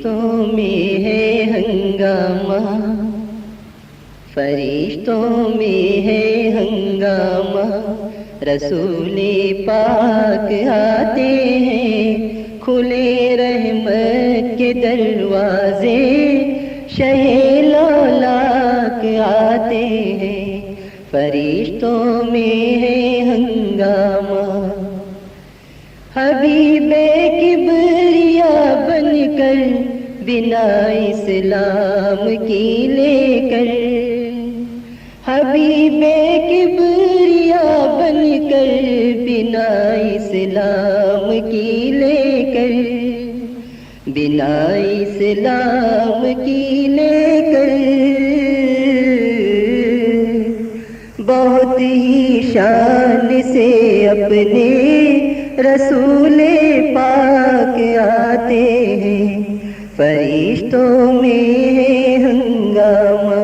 فرشتوں میں ہے ہنگامہ، فرشتوں میں ہے ہنگامہ، رسول پاک آتے ہیں، کھلے رحمت کے دروازے، شہ لولاک آتے ہیں، فرشتوں میں ہے ہنگامہ۔ حبیب کبریا بن کر بنا اسلام کی لے کر، حبیب کبریا بن کر بنا اسلام کی لے کر، بنا اسلام کی لے کر، بہت ہی شان سے اپنے رسول پاک آتے ہیں، فرشتوں میں ہے ہنگامہ۔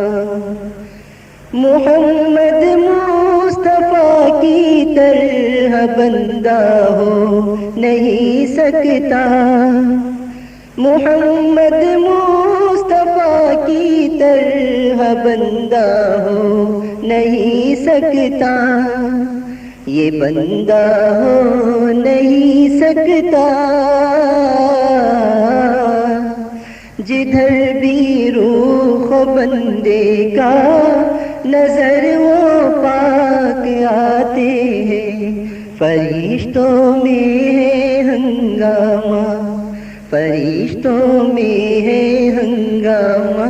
محمد مصطفیٰ کی طرح بندہ ہو نہیں سکتا، محمد مصطفیٰ کی طرح بندہ ہو نہیں سکتا، یہ بندہ ہو نہیں سکتا، جدھر بھی روح بندے کا نظر وہ پاک آتے ہیں، فرشتوں میں ہے ہنگامہ، فرشتوں میں ہے ہنگامہ،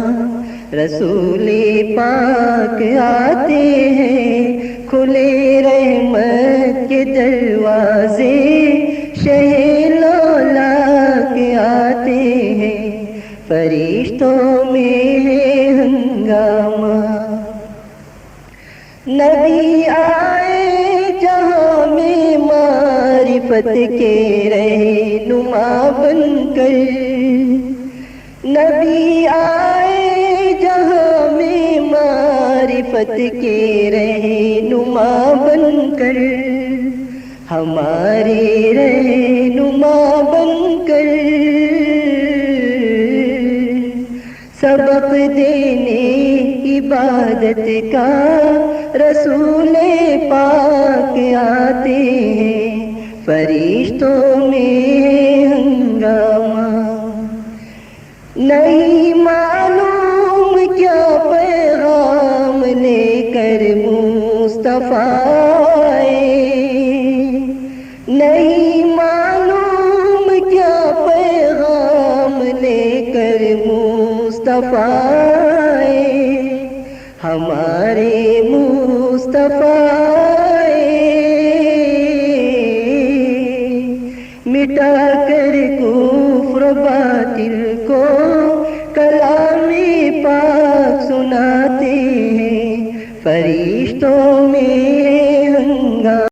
رسول پاک آتے ہیں، کھلے رحمت کے دروازے، شہ لولاک آتے ہیں، فرشتوں میں ہے ہنگامہ۔ نبی آئے جہاں میں معرفت کے رہنما بن کر، نبی آئے جہاں میں معرفت کے رہنما بن کر، ہمارے رہنما بن کر، سبق دینے عبادت کا رسول پاک آتے ہیں، فرشتوں میں ہے ہنگامہ۔ نہیں معلوم کیا پیغام لے کر مصطفیٰ آئے، نہیں معلوم کیا پیغام لے کر مصطفیٰ آئے، ہمارے مصطفیٰ آئے، مٹا کر کفر باطل کو کلام پاک سناتے ہیں، فرشتوں